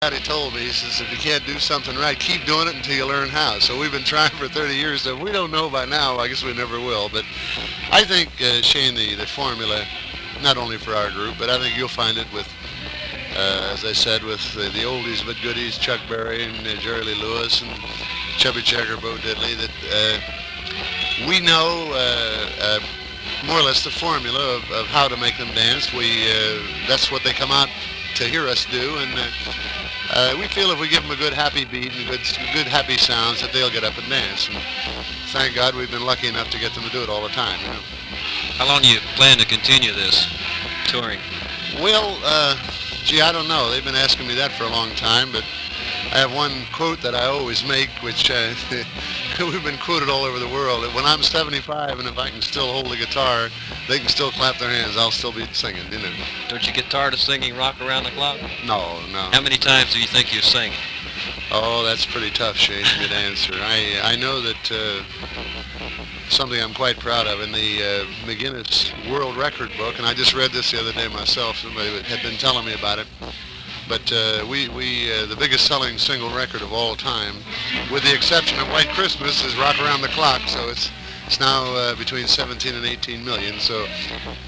Daddy told me, he says, if you can't do something right, keep doing it until you learn how. So we've been trying for 30 years. So we don't know by now. I guess we never will. But I think, Shane, the formula, not only for our group, but I think you'll find it with, as I said, with the oldies but goodies, Chuck Berry and Jerry Lee Lewis and Chubby Checker, Bo Diddley, that we know more or less the formula of how to make them dance. That's what they come out to hear us do, and we feel if we give them a good happy beat and good happy sounds that they'll get up and dance. And thank God we've been lucky enough to get them to do it all the time. You know? How long do you plan to continue this touring? Well, gee, I don't know. They've been asking me that for a long time, but I have one quote that I always make, which we've been quoted all over the world. When I'm 75 and if I can still hold the guitar, they can still clap their hands. I'll still be singing, you know. Don't you get tired of singing Rock Around the Clock? No, no. How many times do you think you sing? Oh, that's pretty tough, Shane, for me to answer. I know that something I'm quite proud of in the McGuinness World Record book, and I just read this the other day myself. Somebody had been telling me about it. But the biggest selling single record of all time, with the exception of White Christmas, is Rock Around the Clock. So it's now between 17 and 18 million. So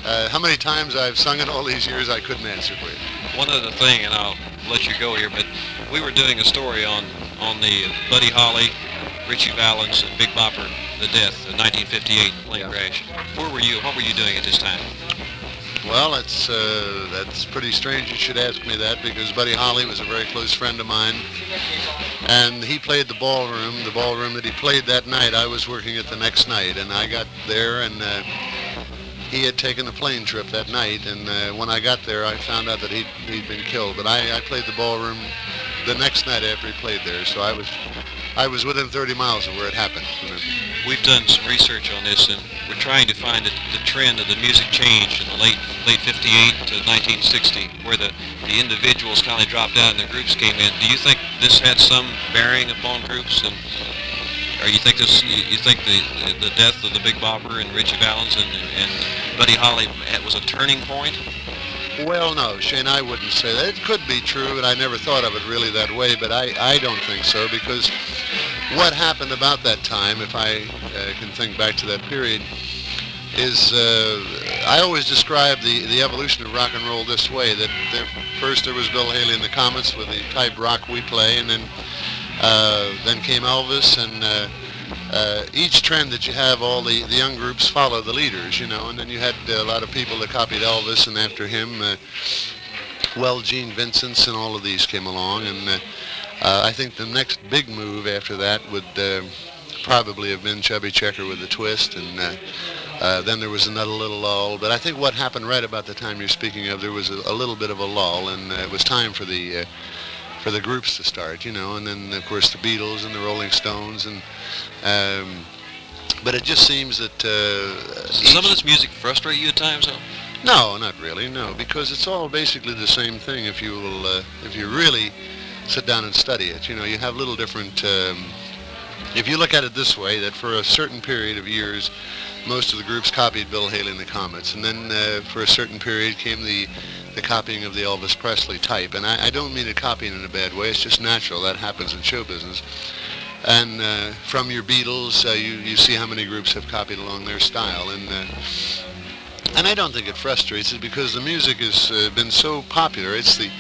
how many times I've sung it all these years, I couldn't answer for you. One other thing, and I'll let you go here, but we were doing a story on the Buddy Holly, Ritchie Valens, and Big Bopper, the death, the 1958 plane crash. Where were you? What were you doing at this time? Well, that's pretty strange you should ask me that, because Buddy Holly was a very close friend of mine, and he played the ballroom that he played that night. I was working it the next night, and I got there, and he had taken a plane trip that night, and when I got there, I found out that he'd been killed. But I played the ballroom the next night after he played there, so I was within 30 miles of where it happened. You know. We've done some research on this, and we're trying to find the trend of the music change in the late 58 to 1960, where the individuals kind of dropped out and the groups came in. Do you think this had some bearing upon groups, or you think the death of the Big Bopper and Ritchie Valens and Buddy Holly was a turning point? Well, no, Shane, I wouldn't say that. It could be true, and I never thought of it really that way, but I don't think so, because what happened about that time, if I can think back to that period, is I always describe the evolution of rock and roll this way, that first there was Bill Haley and the Comets with the type rock we play, and then came Elvis, and each trend that you have, all the young groups follow the leaders, you know, and then you had a lot of people that copied Elvis, and after him, Gene Vincent's and all of these came along, and I think the next big move after that would probably have been Chubby Checker with the Twist, and then there was another little lull. But I think what happened right about the time you're speaking of, there was a little bit of a lull, and it was time for the groups to start, you know, and then of course the Beatles and the Rolling Stones, and but it just seems that Does some of this music frustrate you at times, though? No, not really, no, because it's all basically the same thing if you really sit down and study it. You know, you have little different, if you look at it this way, that for a certain period of years, most of the groups copied Bill Haley and the Comets, and then for a certain period came the copying of the Elvis Presley type. And I don't mean it copying in a bad way, it's just natural, that happens in show business. And from your Beatles, you see how many groups have copied along their style, and I don't think it frustrates it, because the music has been so popular. It's the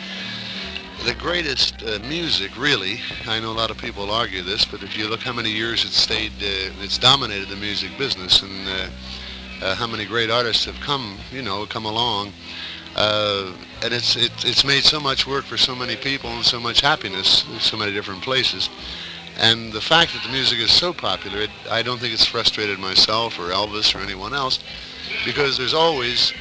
greatest music, really. I know a lot of people argue this, but if you look how many years it's dominated the music business, and how many great artists have come along, and it's made so much work for so many people and so much happiness in so many different places. And the fact that the music is so popular, I don't think it's frustrated myself or Elvis or anyone else, because there's always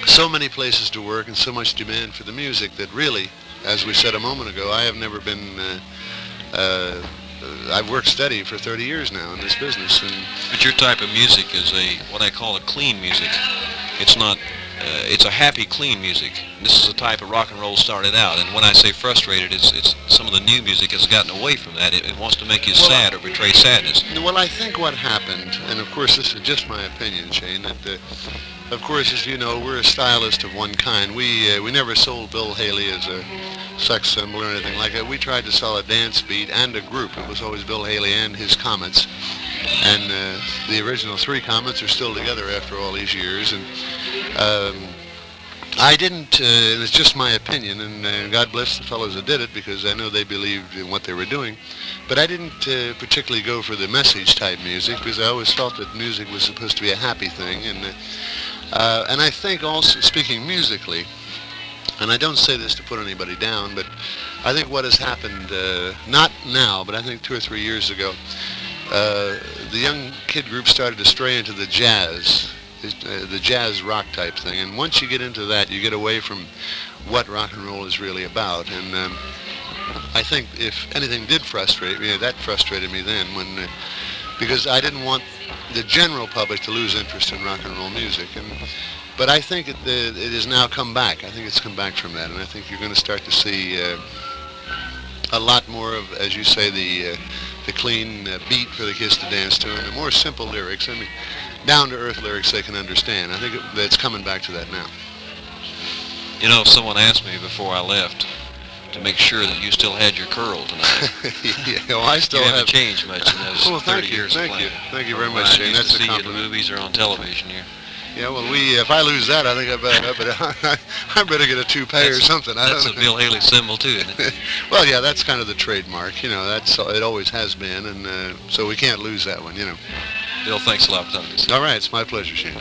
so many places to work and so much demand for the music that really, as we said a moment ago, I have never been, I've worked steady for 30 years now in this business. But your type of music is what I call a clean music. It's not, it's a happy, clean music. This is the type of rock and roll started out, and when I say frustrated, it's some of the new music has gotten away from that. It wants to make you sad or betray sadness. Well, I think what happened, and of course this is just my opinion, Shane, that of course, as you know, we're a stylist of one kind. We never sold Bill Haley as a sex symbol or anything like that. We tried to sell a dance beat and a group. It was always Bill Haley and his Comets. And the original three Comets are still together after all these years. And I didn't, it's just my opinion, and God bless the fellows that did it, because I know they believed in what they were doing. But I didn't particularly go for the message type music, because I always felt that music was supposed to be a happy thing. And I think also, speaking musically, and I don't say this to put anybody down, but I think what has happened, not now, but I think 2 or 3 years ago, the young kid group started to stray into the jazz rock type thing. And once you get into that, you get away from what rock and roll is really about. And I think if anything did frustrate me, that frustrated me then, because I didn't want the general public to lose interest in rock and roll music. But I think it has now come back. I think it's come back from that, and I think you're going to start to see a lot more of, as you say, the clean beat for the kids to dance to, and the more simple lyrics. I mean, down-to-earth lyrics they can understand. I think it's coming back to that now. You know, someone asked me before I left to make sure that you still had your curl tonight. Yeah, well, I still you haven't changed much in those 30 years of playing. Thank you very much, Shane. That's a compliment. See you in the movies or on television here. Yeah, well, if I lose that, I think I better get a toupee or something. That's a Bill Haley symbol too, isn't it? Well, yeah, that's kind of the trademark. You know, it always has been, and so we can't lose that one. You know. Bill, thanks a lot for coming. All right, it's my pleasure, Shane.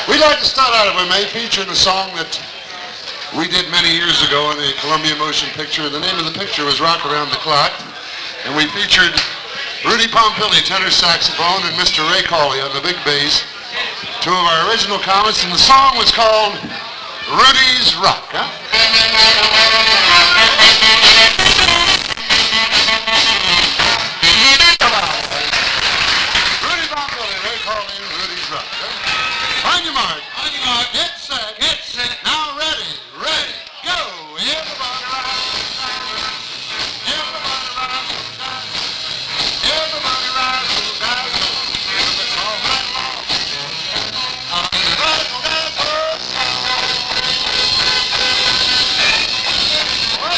We'd like to start out, if we may, featuring a song that we did many years ago in the Columbia Motion Picture. The name of the picture was Rock Around the Clock, and we featured Rudy Pompili, tenor saxophone, and Mr. Ray Cawley on the big bass, two of our original Comets, and the song was called Rudy's Rock. Huh? Rudy Pompili, Ray Cawley, and Rudy's Rock. On your mark, get set, now ready, go. Everybody rock, everybody rock, everybody rock, it's all right long. Everybody go down first. All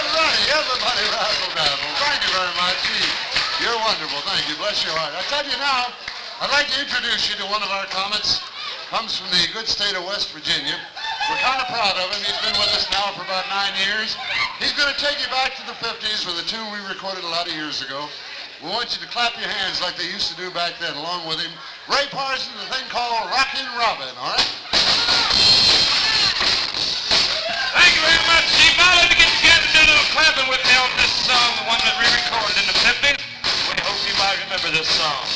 right, everybody rock, thank you very much. You're wonderful. Thank you. Bless your heart. I tell you now, I'd like to introduce you to one of our Comets. Comes from the good state of West Virginia. We're kind of proud of him. He's been with us now for about 9 years. He's going to take you back to the 50s with a tune we recorded a lot of years ago. We want you to clap your hands like they used to do back then along with him. Ray Parsons, a thing called Rockin' Robin, all right? Thank you very much, Chief. I'd like to get together and do a little clapping with me on this song, the one that we recorded in the 50s. We hope you might remember this song.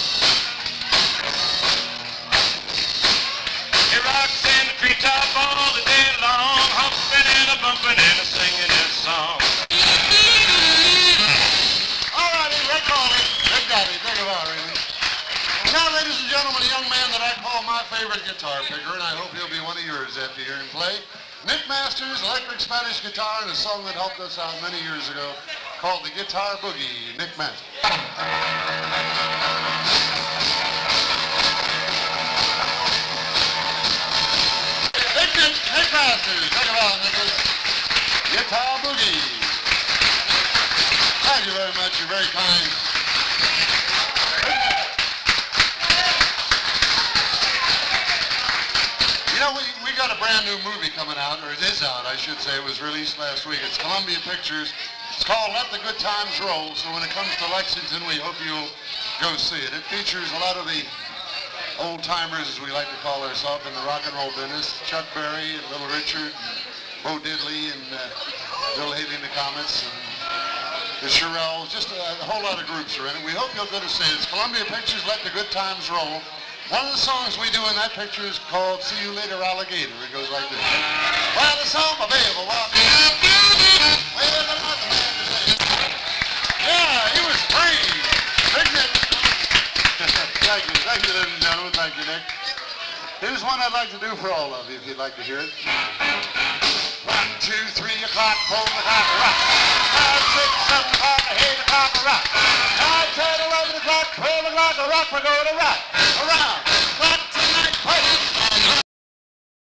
He rocks in the treetop all the day long, humping and a bumping and a singing his song. All righty, Ray Cawley. Big Daddy, think about it, really. Now, ladies and gentlemen, a young man that I call my favorite guitar picker, and I hope he'll be one of yours after hearing him play. Nick Masters, electric Spanish guitar, and a song that helped us out many years ago called the Guitar Boogie. Nick Masters. Nick Masters, take it on, Nicholas. Guitar Boogie. Thank you very much. You're very kind. You know, we got a brand new movie coming out, or it is out, I should say. It was released last week. It's Columbia Pictures. It's called Let the Good Times Roll. So when it comes to Lexington, we hope you'll go see it. It features a lot of the old-timers, as we like to call ourselves, in the rock and roll business. Chuck Berry and Little Richard, and Bo Diddley, and Bill Haley and the Comets, and the Shirelles. Just a whole lot of groups are in it. We hope you'll go to see it. It's Columbia Pictures, Let the Good Times Roll. One of the songs we do in that picture is called See You Later, Alligator. It goes like this. Well, the song my baby walk. Yeah, he was free. Big Nick. Thank you, ladies and gentlemen. Thank you, Nick. Here's one I'd like to do for all of you, if you'd like to hear it. 1, 2, 3 o'clock, 4 o'clock, rock. 5, 6, 7 o'clock, 8 o'clock, rock. 9, 10, 11 o'clock, 12 o'clock, rock, we're going to rock.